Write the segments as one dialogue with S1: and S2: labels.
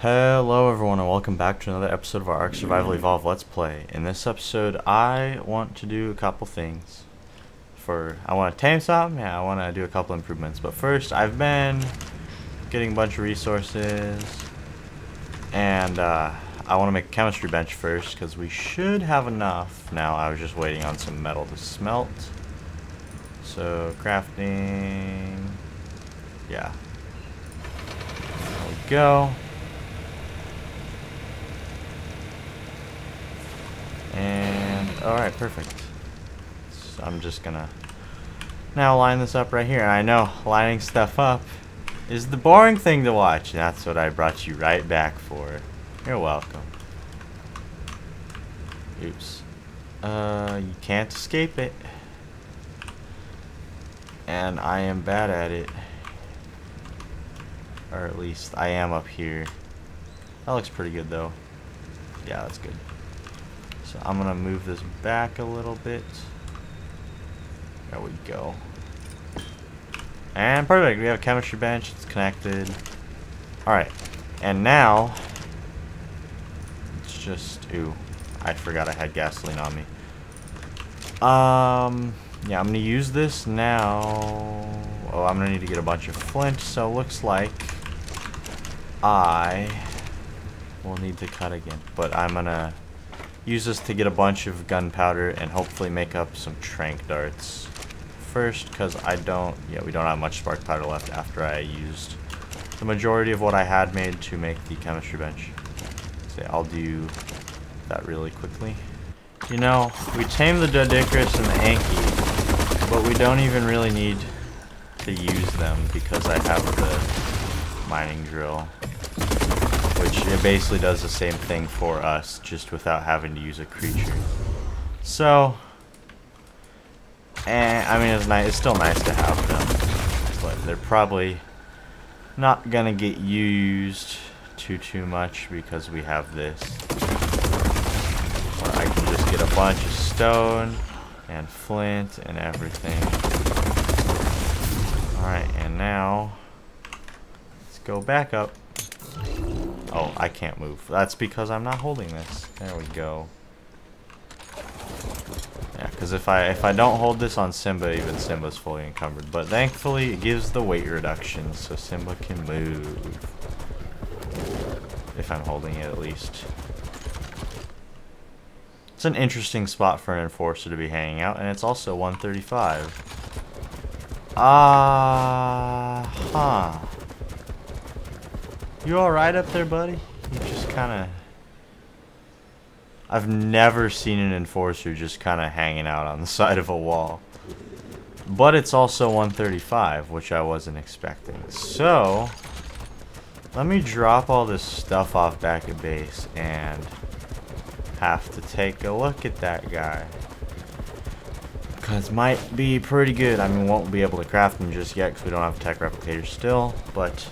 S1: Hello everyone and welcome back to another episode of our Ark Survival Evolve Let's Play. In this episode I want to do a couple things. I want to tame something, I want to do a couple improvements. But first I've been getting a bunch of resources and I want to make a chemistry bench first because we should have enough. Now I was just waiting on some metal to smelt. So crafting, yeah, there we go. And alright, perfect. So I'm just gonna now line this up right here. And I know lining stuff up is the boring thing to watch. That's what I brought you right back for. You're welcome. Oops. You can't escape it. And I am bad at it. Or at least I am up here. That looks pretty good though. Yeah, that's good. So I'm gonna move this back a little bit. There we go. And perfect, we have a chemistry bench, it's connected. Alright, and now it's just, ooh, I forgot I had gasoline on me. Yeah, I'm gonna use this now. Oh, I'm gonna need to get a bunch of flint, so looks like I will need to cut again. But I'm gonna use this to get a bunch of gunpowder and hopefully make up some trank darts first, because we don't have much spark powder left after I used the majority of what I had made to make the chemistry bench. So I'll do that really quickly. You know, we tamed the Dodicarus and the Anki, but we don't even really need to use them because I have the mining drill, which it basically does the same thing for us, just without having to use a creature. So, I mean, it's still nice to have them, but they're probably not gonna get used too much because we have this. Or I can just get a bunch of stone and flint and everything. Alright, and now let's go back up. Oh, I can't move. That's because I'm not holding this. There we go. Yeah, because if I don't hold this on Simba, even Simba's fully encumbered. But thankfully, it gives the weight reduction, so Simba can move. If I'm holding it, at least. It's an interesting spot for an enforcer to be hanging out, and it's also 135. You alright up there, buddy? You just kinda... I've never seen an enforcer just kinda hanging out on the side of a wall. But it's also 135, which I wasn't expecting. So, let me drop all this stuff off back at base and have to take a look at that guy. Because might be pretty good. I mean, won't be able to craft them just yet because we don't have a tech replicator still, but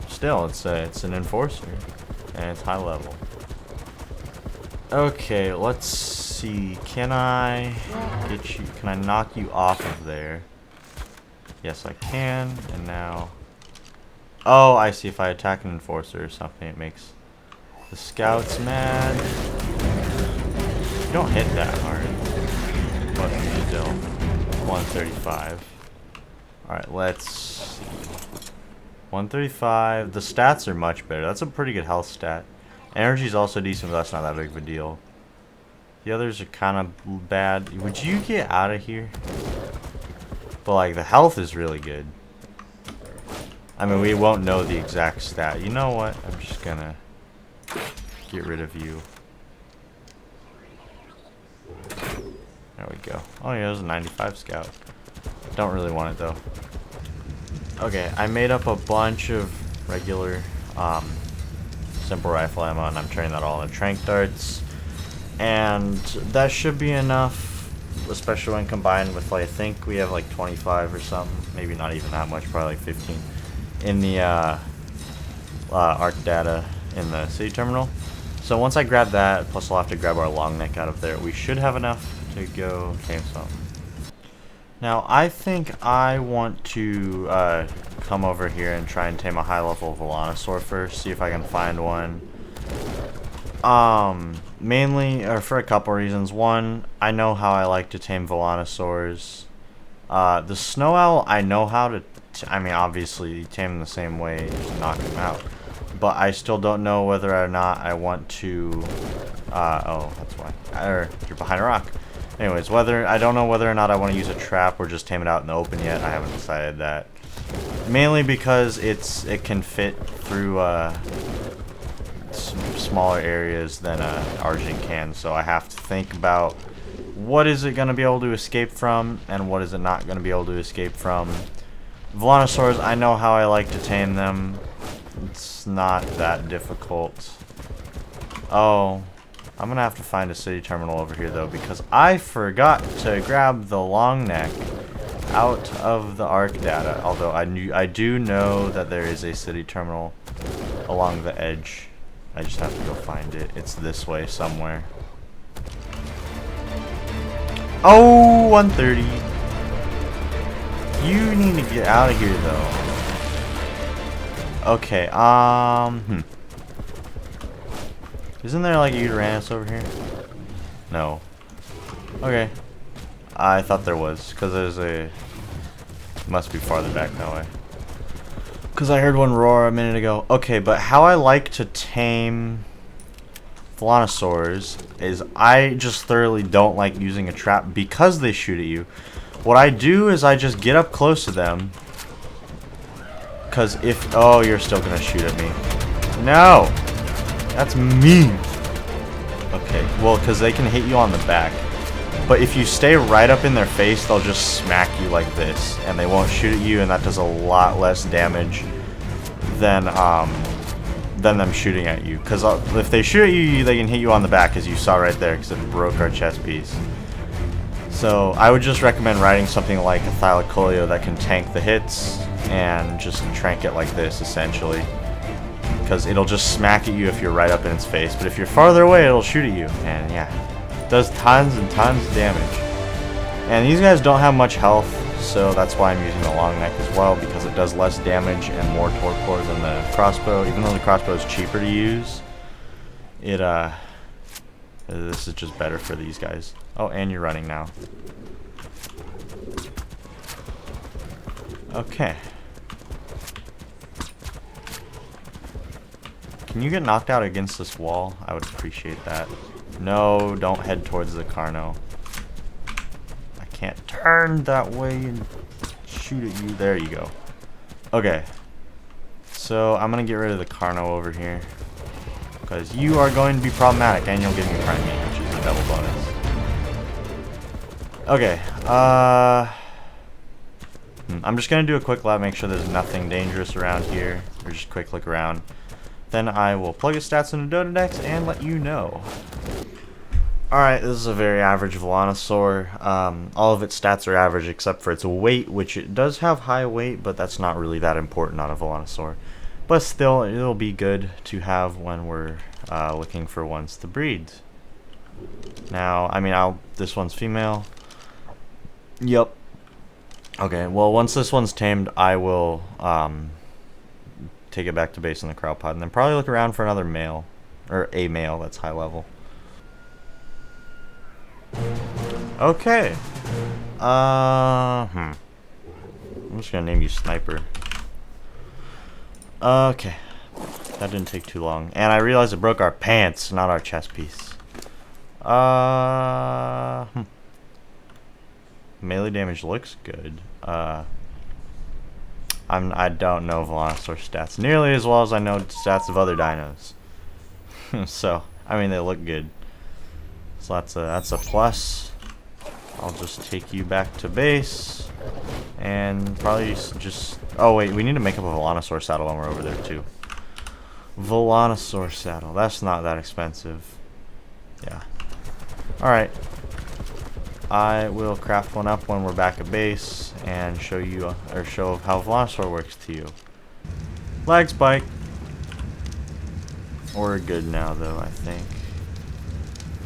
S1: still, it's an enforcer, and it's high level. Okay, let's see. Can I get you? Can I knock you off of there? Yes, I can. And now, oh, I see. If I attack an enforcer or something, it makes the scouts mad. You don't hit that hard, but still, 135. All right, let's see. 135. The stats are much better. That's a pretty good health stat. Energy is also decent, but that's not that big of a deal. The others are kind of bad. Would you get out of here? But like the health is really good. I mean, we won't know the exact stat. You know what? I'm just gonna get rid of you. There we go. Oh yeah, there's a 95 scout. Don't really want it though. Okay, I made up a bunch of regular simple rifle ammo, and I'm turning that all into trank darts, and that should be enough, especially when combined with, like, I think we have like 25 or something, maybe not even that much, probably like 15 in the Arc data in the city terminal. So once I grab that, plus I'll have to grab our long neck out of there, we should have enough to go tame something. Now I think I want to come over here and try and tame a high-level Velonasaur first. See if I can find one. Mainly, or for a couple reasons. One, I know how I like to tame Velonasaurs. The snow owl, I know how to. I mean, obviously, you tame them the same way, just knock them out. But I still don't know whether or not I want to. Oh, that's why. Or you're behind a rock. Anyways, I don't know whether or not I want to use a trap or just tame it out in the open yet. I haven't decided that. Mainly because it can fit through smaller areas than Argent can, so I have to think about what is it going to be able to escape from and what is it not going to be able to escape from. Velonasaurs, I know how I like to tame them. It's not that difficult. Oh, I'm going to have to find a city terminal over here though, because I forgot to grab the long neck out of the ARC data, although I do know that there is a city terminal along the edge. I just have to go find it. It's this way somewhere. Oh, 130. You need to get out of here though. Okay, Isn't there like a Uranus over here? No. Okay. I thought there was, because there's a... Must be farther back that way. Because I heard one roar a minute ago. Okay, but how I like to tame Velonasaurs is I just thoroughly don't like using a trap because they shoot at you. What I do is I just get up close to them. Because if... Oh, you're still going to shoot at me. No! That's mean. Okay, well, because they can hit you on the back. But if you stay right up in their face, they'll just smack you like this. And they won't shoot at you, and that does a lot less damage than them shooting at you. Because if they shoot at you, they can hit you on the back, as you saw right there, because it broke our chest piece. So I would just recommend riding something like a Thylacoleo that can tank the hits, and just trank it like this, essentially. Because it'll just smack at you if you're right up in its face. But if you're farther away, it'll shoot at you. And yeah, it does tons and tons of damage. And these guys don't have much health, so that's why I'm using the long neck as well, because it does less damage and more torpor than the crossbow. Even though the crossbow is cheaper to use, this is just better for these guys. Oh, and you're running now. Okay. Can you get knocked out against this wall? I would appreciate that. No, don't head towards the Carno. I can't turn that way and shoot at you. There you go. Okay. So I'm going to get rid of the Carno over here, because you are going to be problematic, and you'll give me prime meat, which is a double bonus. Okay. I'm just going to do a quick lap, make sure there's nothing dangerous around here, or just a quick look around. Then I will plug his stats into Dotadex and let you know. Alright, this is a very average Velonasaur. All of its stats are average except for its weight, which it does have high weight, but that's not really that important on a Velonasaur. But still, it'll be good to have when we're looking for ones to breed. Now, I mean, this one's female. Yep. Okay, well, once this one's tamed, I will take it back to base in the crowd pod, and then probably look around for another male, or a male that's high level. Okay. I'm just gonna name you Sniper. Okay. That didn't take too long. And I realized it broke our pants, not our chest piece. Melee damage looks good. I don't know Velonasaur stats nearly as well as I know stats of other dinos. So, I mean, they look good. So that's a plus. I'll just take you back to base, and probably just... Oh wait, we need to make up a Velonasaur saddle when we're over there too. Velonasaur saddle. That's not that expensive. Yeah. All right. I will craft one up when we're back at base and show you, or show how Velonasaur works to you. Lag spike. We're good now, though, I think.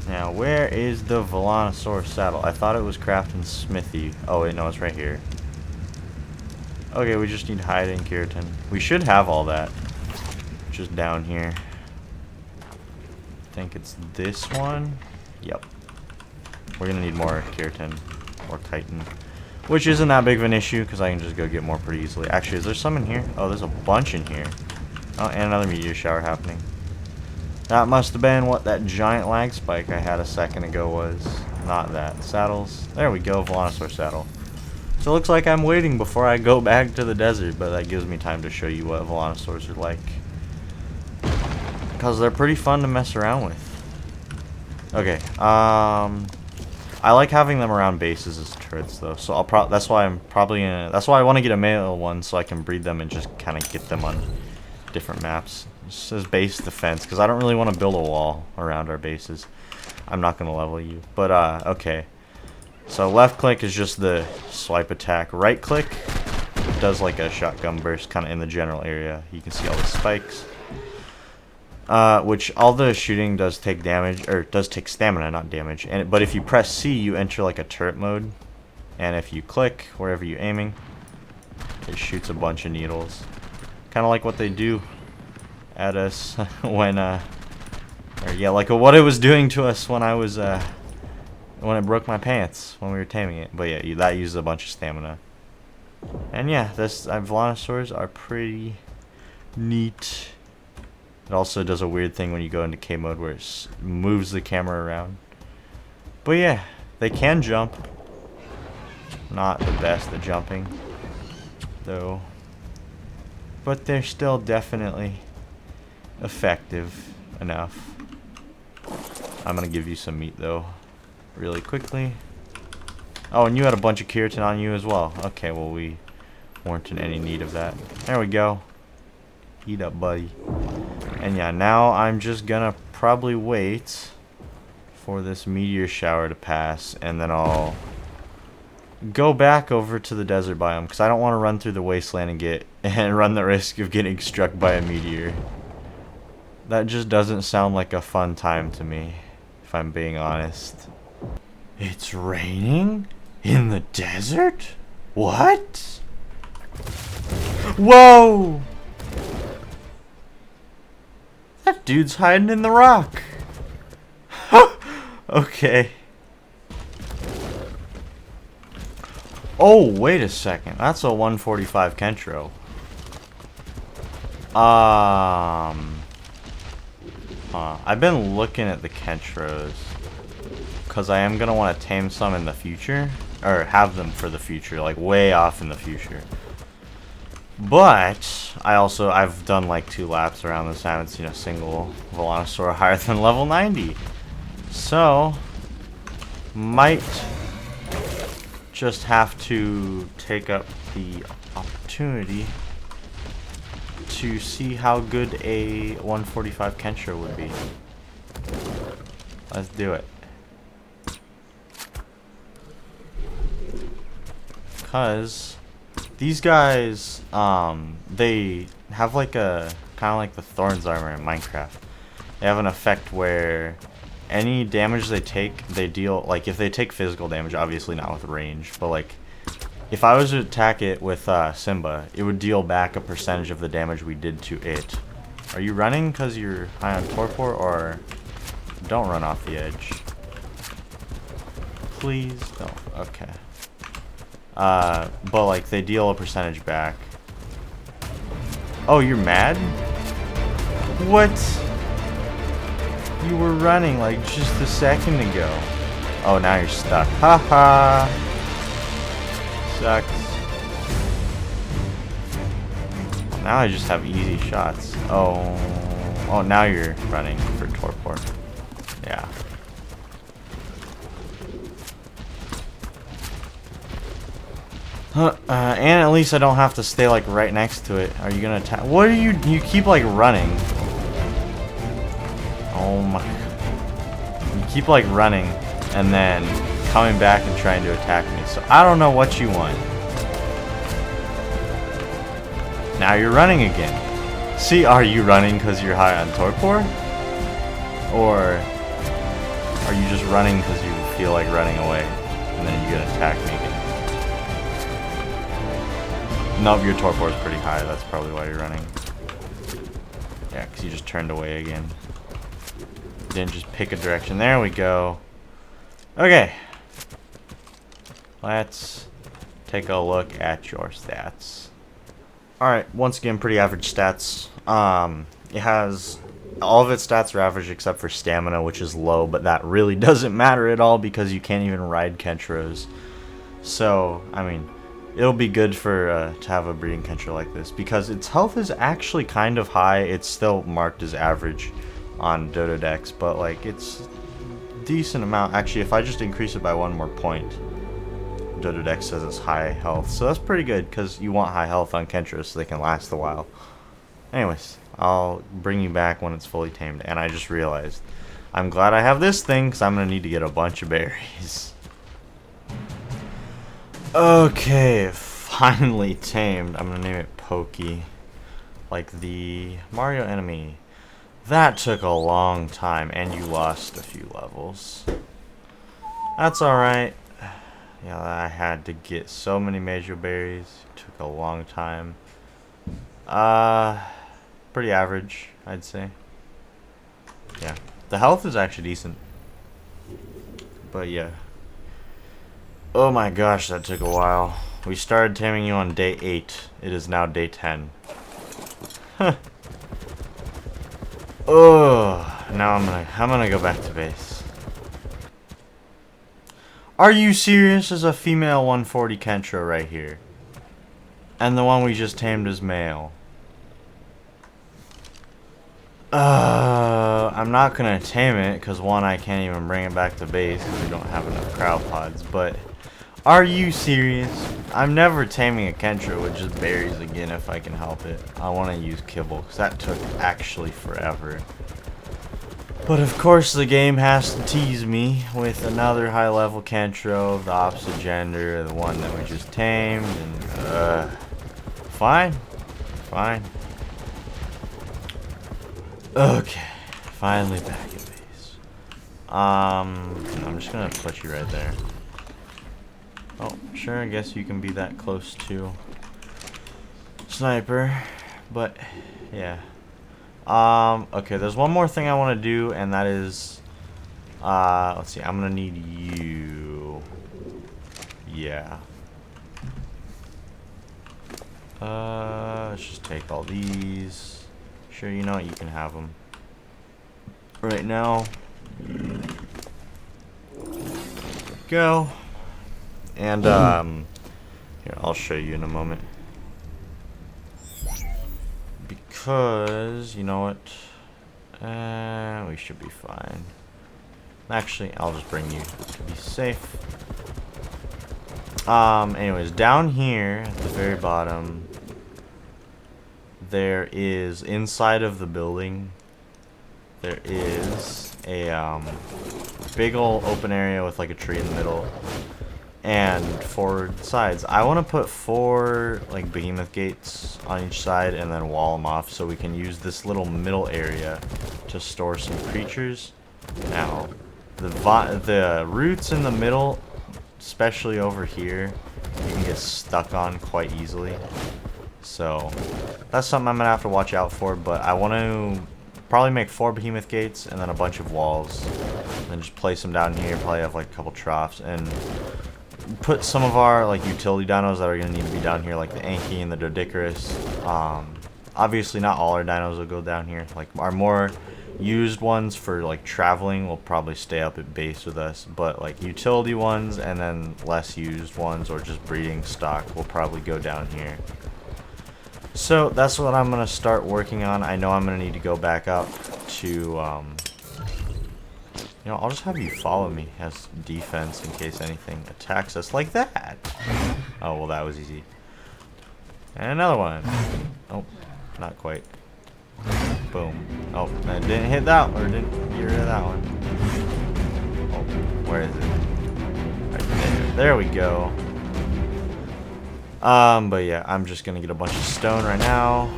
S1: Now, where is the Velonasaur saddle? I thought it was crafted in Smithy. Oh, wait, no, it's right here. Okay, we just need hide and keratin. We should have all that. Just down here. I think it's this one. Yep. We're gonna need more keratin or chitin, which isn't that big of an issue because I can just go get more pretty easily. Actually, is there some in here? Oh, there's a bunch in here. Oh, and another meteor shower happening. That must have been what that giant lag spike I had a second ago was. Not that. Saddles. There we go, Velonasaur saddle. So it looks like I'm waiting before I go back to the desert, but that gives me time to show you what Velonasaurs are like. Because they're pretty fun to mess around with. Okay, I like having them around bases as turrets though, so that's why I'm probably gonna, that's why I want to get a male one so I can breed them and just kind of get them on different maps. It says base defense because I don't really want to build a wall around our bases. I'm not gonna level you, but okay. So left click is just the swipe attack. Right click does like a shotgun burst kind of in the general area. You can see all the spikes. Which all the shooting does take damage, or does take stamina, not damage. But if you press C, you enter like a turret mode. And if you click wherever you're aiming, it shoots a bunch of needles. Kind of like what they do at us when, or yeah, like what it was doing to us when I was, when it broke my pants when we were taming it. But yeah, that uses a bunch of stamina. And yeah, this Velonasaurs are pretty neat. It also does a weird thing when you go into K mode where it moves the camera around. But yeah, they can jump. Not the best at jumping, though. But they're still definitely effective enough. I'm gonna give you some meat though, really quickly. Oh, and you had a bunch of keratin on you as well. Okay, well we weren't in any need of that. There we go. Eat up, buddy. And yeah, now I'm just gonna probably wait for this meteor shower to pass, and then I'll go back over to the desert biome because I don't want to run through the wasteland and run the risk of getting struck by a meteor. That just doesn't sound like a fun time to me, if I'm being honest. It's raining in the desert? What? Whoa! That dude's hiding in the rock. Okay. Oh, wait a second. That's a 145 Kentro. I've been looking at the Kentros because I am gonna want to tame some in the future, or have them for the future, like way off in the future. But I've done like 2 laps around this. I haven't seen a single Velonasaur higher than level 90. So might just have to take up the opportunity to see how good a 145 Kentro would be. Let's do it. Cause these guys, they have like a kind of like the Thorns armor in Minecraft. They have an effect where any damage they take, they deal, like if they take physical damage, obviously not with range, but like if I was to attack it with Simba, it would deal back a percentage of the damage we did to it. Are you running because you're high on torpor, or don't run off the edge? Please don't. Okay. But like they deal a percentage back. Oh, you're mad? What? You were running like just a second ago. Oh, now you're stuck. Haha. Sucks. Now I just have easy shots. Oh, now you're running for torpor. Yeah. And at least I don't have to stay like right next to it. Are you gonna attack? What are you keep like running? Oh my. You keep like running and then coming back and trying to attack me. So I don't know what you want. Now you're running again. See, are you running because you're high on torpor? Or are you just running because you feel like running away and then you're gonna attack me again? Nope, your torpor is pretty high. That's probably why you're running. Yeah, because you just turned away again. Didn't just pick a direction. There we go. Okay. Let's take a look at your stats. Alright, once again, pretty average stats. It has... all of its stats are average except for stamina, which is low, but that really doesn't matter at all because you can't even ride Kentros. So, I mean, it'll be good for to have a breeding Kentro like this because its health is actually kind of high. It's still marked as average on Dododex, but like it's decent amount. Actually, if I just increase it by 1 more point, Dododex says it's high health, so that's pretty good because you want high health on Kentros so they can last a while. Anyways, I'll bring you back when it's fully tamed, and I just realized I'm glad I have this thing because I'm gonna need to get a bunch of berries. Okay, finally tamed. I'm gonna name it Pokey, like the Mario enemy. That took a long time, and you lost a few levels. That's alright. Yeah, I had to get so many major berries. It took a long time. Pretty average, I'd say. Yeah, the health is actually decent. But yeah. Oh my gosh, that took a while. We started taming you on day 8. It is now day 10. Huh. Oh, now I'm gonna go back to base. Are you serious? There's a female 140 Kentro right here. And the one we just tamed is male. I'm not gonna tame it because one, I can't even bring it back to base because we don't have enough crowd pods. But are you serious? I'm never taming a Kentro with just berries again if I can help it. I want to use kibble because that took actually forever. But of course the game has to tease me with another high level Kentro of the opposite gender, the one that we just tamed, and fine. Okay, finally back at base. I'm just gonna put you right there. Oh, sure, I guess you can be that close to sniper, but yeah. Okay, there's one more thing I want to do, and that is, let's see, I'm gonna need you. Yeah. Let's just take all these. Sure, you know what, you can have them. Right now. Go. And, here, I'll show you in a moment. Because, you know what? We should be fine. Actually, I'll just bring you to be safe. Anyways, down here at the very bottom, there is, inside of the building, there is a, big ol' open area with like a tree in the middle. And 4 sides. I want to put 4 like behemoth gates on each side and then wall them off so we can use this little middle area to store some creatures. Now, the roots in the middle, especially over here, you can get stuck on quite easily. So that's something I'm gonna have to watch out for. But I want to probably make 4 behemoth gates and then a bunch of walls, and then just place them down here. Probably have like a couple troughs and put some of our like utility dinos that are going to need to be down here, like the Anki and the Doedicurus. Obviously not all our dinos will go down here. Like our more used ones for like traveling will probably stay up at base with us, but like utility ones and then less used ones or just breeding stock will probably go down here. So that's what I'm going to start working on. I know I'm going to need to go back up to you know, I'll just have you follow me as defense in case anything attacks us like that. Oh, well, that was easy. And another one. Oh, not quite. Boom. Oh, I didn't hit that one, or didn't get rid of that one. Oh, where is it? Right there. There we go. But yeah, I'm just gonna get a bunch of stone right now.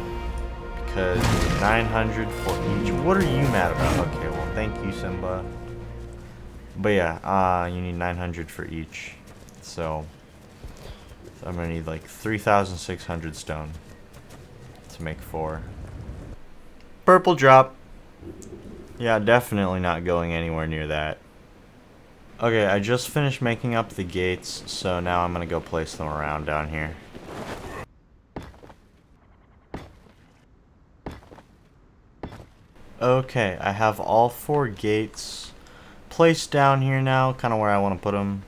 S1: Because 900 for each. What are you mad about? Okay, well, thank you, Simba. But yeah, you need 900 for each. So So I'm gonna need like 3,600 stone to make 4. Purple drop. Yeah, definitely not going anywhere near that. Okay, I just finished making up the gates, so now I'm gonna go place them around down here. Okay, I have all 4 gates placed down here now, kind of where I want to put them.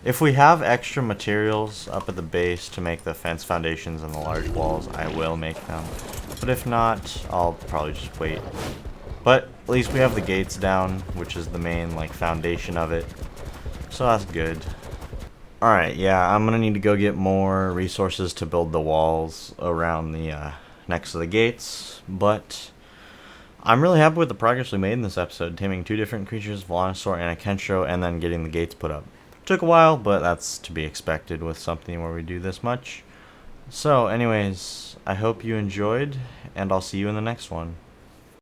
S1: If we have extra materials up at the base to make the fence foundations and the large walls, I will make them. But if not, I'll probably just wait. But at least we have the gates down, which is the main like foundation of it. So that's good. Alright, yeah, I'm gonna need to go get more resources to build the walls around the next to the gates, but I'm really happy with the progress we made in this episode, taming 2 different creatures, Velonasaur and a Kentro, and then getting the gates put up. Took a while, but that's to be expected with something where we do this much. So anyways, I hope you enjoyed, and I'll see you in the next one.